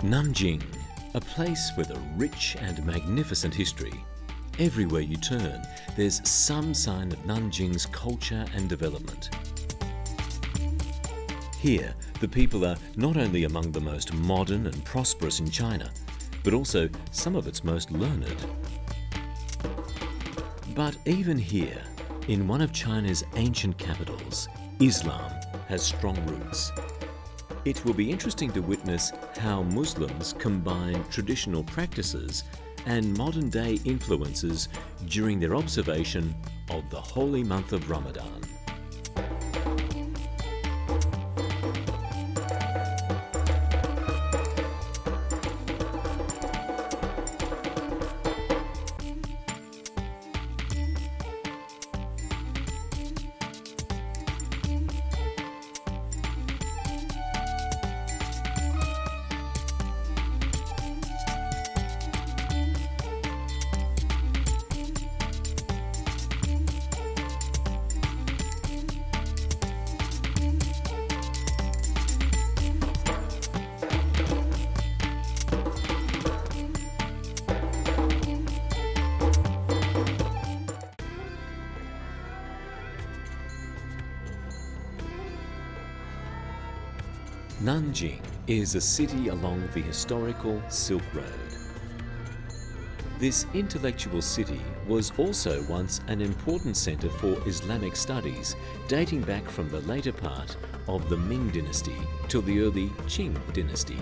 Nanjing, a place with a rich and magnificent history. Everywhere you turn, there's some sign of Nanjing's culture and development. Here, the people are not only among the most modern and prosperous in China, but also some of its most learned. But even here, in one of China's ancient capitals, Islam has strong roots. It will be interesting to witness how Muslims combine traditional practices and modern-day influences during their observation of the holy month of Ramadan. Nanjing is a city along the historical Silk Road. This intellectual city was also once an important center for Islamic studies, dating back from the later part of the Ming dynasty till the early Qing dynasty.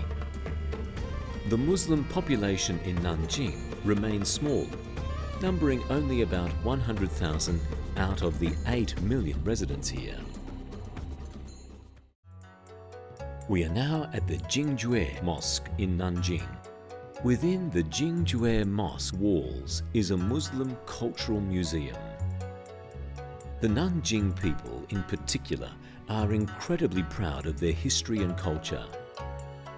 The Muslim population in Nanjing remains small, numbering only about 100,000 out of the 8 million residents here. We are now at the Jingjue Mosque in Nanjing. Within the Jingjue Mosque walls is a Muslim cultural museum. The Nanjing people in particular are incredibly proud of their history and culture.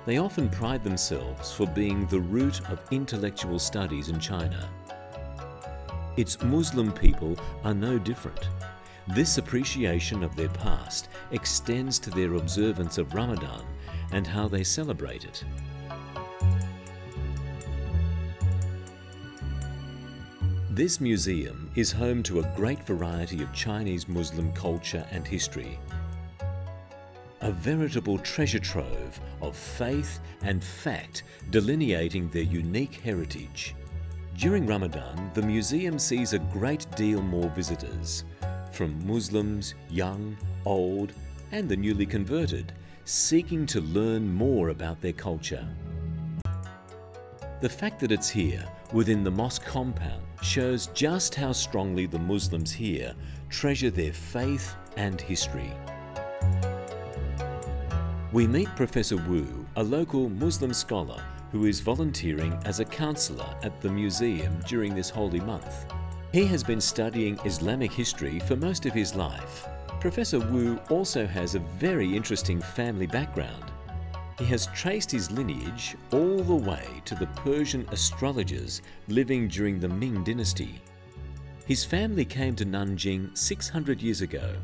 They often pride themselves for being the root of intellectual studies in China. Its Muslim people are no different. This appreciation of their past extends to their observance of Ramadan and how they celebrate it. This museum is home to a great variety of Chinese Muslim culture and history. A veritable treasure trove of faith and fact delineating their unique heritage. During Ramadan, the museum sees a great deal more visitors, from Muslims, young, old, and the newly converted, seeking to learn more about their culture. The fact that it's here, within the mosque compound, shows just how strongly the Muslims here treasure their faith and history. We meet Professor Wu, a local Muslim scholar who is volunteering as a counselor at the museum during this holy month. He has been studying Islamic history for most of his life. Professor Wu also has a very interesting family background. He has traced his lineage all the way to the Persian astrologers living during the Ming dynasty. His family came to Nanjing 600 years ago.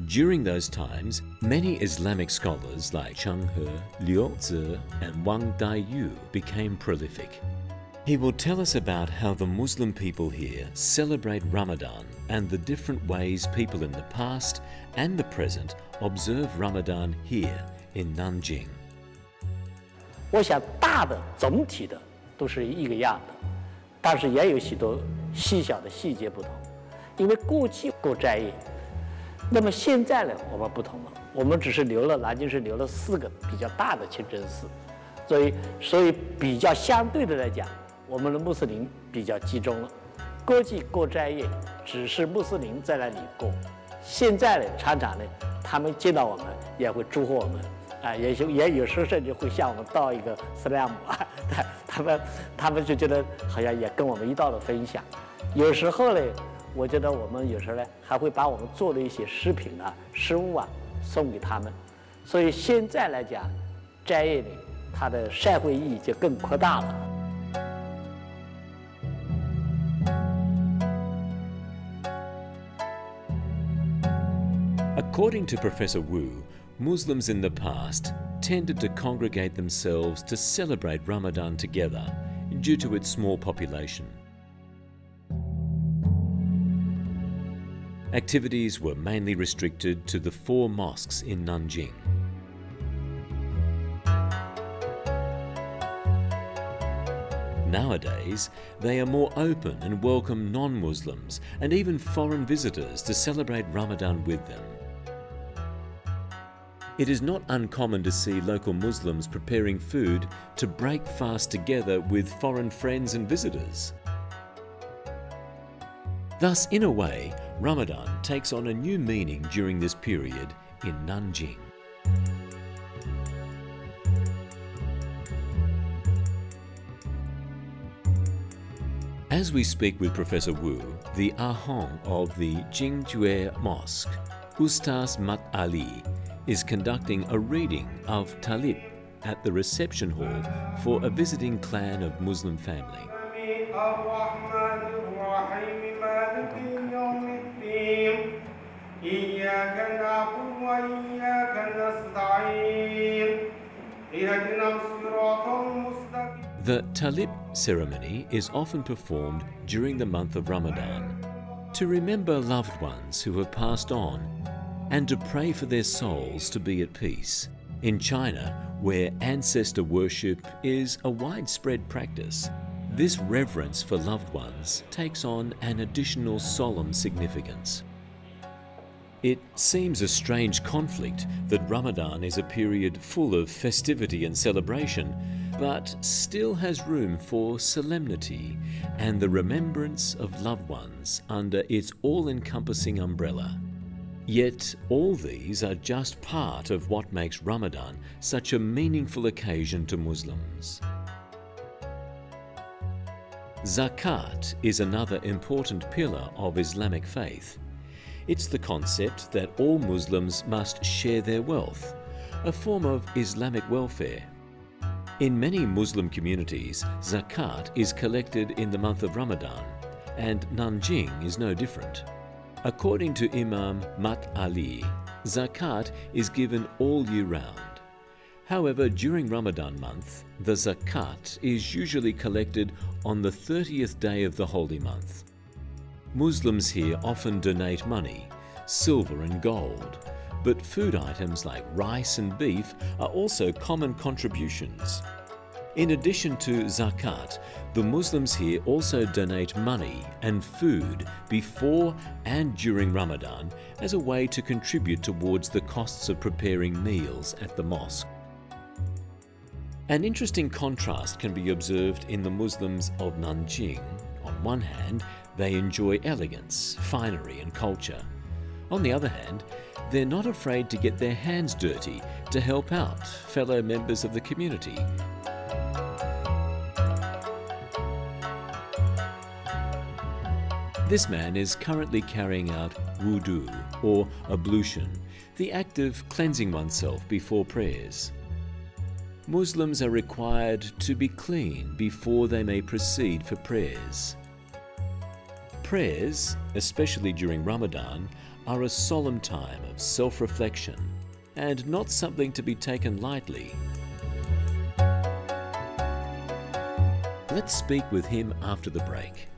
During those times, many Islamic scholars like Cheng He, Liu Zi, and Wang Daiyu became prolific. He will tell us about how the Muslim people here celebrate Ramadan and the different ways people in the past and the present observe Ramadan here in Nanjing. 我想大的总体的都是一个样的，但是也有许多细小的细节不同。因为过去过斋夜，那么现在呢，我们不同了，我们只是南京市留了4个比较大的清真寺，所以比较相对的来讲。 我们的穆斯林比较集中了，过去过斋夜只是穆斯林在那里过，现在呢，常常呢，他们见到我们也会祝贺我们，啊，也有时候甚至会向我们道一个 Salam 啊，他们就觉得好像也跟我们一道的分享。有时候呢，我觉得我们有时候呢还会把我们做的一些食品啊、食物啊送给他们，所以现在来讲，斋夜呢，它的社会意义就更扩大了。 According to Professor Wu, Muslims in the past tended to congregate themselves to celebrate Ramadan together due to its small population. Activities were mainly restricted to the 4 mosques in Nanjing. Nowadays, they are more open and welcome non-Muslims and even foreign visitors to celebrate Ramadan with them. It is not uncommon to see local Muslims preparing food to break fast together with foreign friends and visitors. Thus, in a way, Ramadan takes on a new meaning during this period in Nanjing. As we speak with Professor Wu, the Ahong of the Jingjue Mosque, Ustaz Mat Ali, is conducting a reading of Talib at the reception hall for a visiting clan of Muslim family. The Talib ceremony is often performed during the month of Ramadan to remember loved ones who have passed on and to pray for their souls to be at peace. In China, where ancestor worship is a widespread practice, this reverence for loved ones takes on an additional solemn significance. It seems a strange conflict that Ramadan is a period full of festivity and celebration, but still has room for solemnity and the remembrance of loved ones under its all-encompassing umbrella. Yet all these are just part of what makes Ramadan such a meaningful occasion to Muslims. Zakat is another important pillar of Islamic faith. It's the concept that all Muslims must share their wealth, a form of Islamic welfare. In many Muslim communities, zakat is collected in the month of Ramadan, and Nanjing is no different. According to Imam Mat Ali, zakat is given all year round. However, during Ramadan month, the zakat is usually collected on the 30th day of the holy month. Muslims here often donate money, silver and gold, but food items like rice and beef are also common contributions. In addition to zakat, the Muslims here also donate money and food before and during Ramadan as a way to contribute towards the costs of preparing meals at the mosque. An interesting contrast can be observed in the Muslims of Nanjing. On one hand, they enjoy elegance, finery and culture. On the other hand, they're not afraid to get their hands dirty to help out fellow members of the community. This man is currently carrying out wudu, or ablution, the act of cleansing oneself before prayers. Muslims are required to be clean before they may proceed for prayers. Prayers, especially during Ramadan, are a solemn time of self-reflection and not something to be taken lightly. Let's speak with him after the break.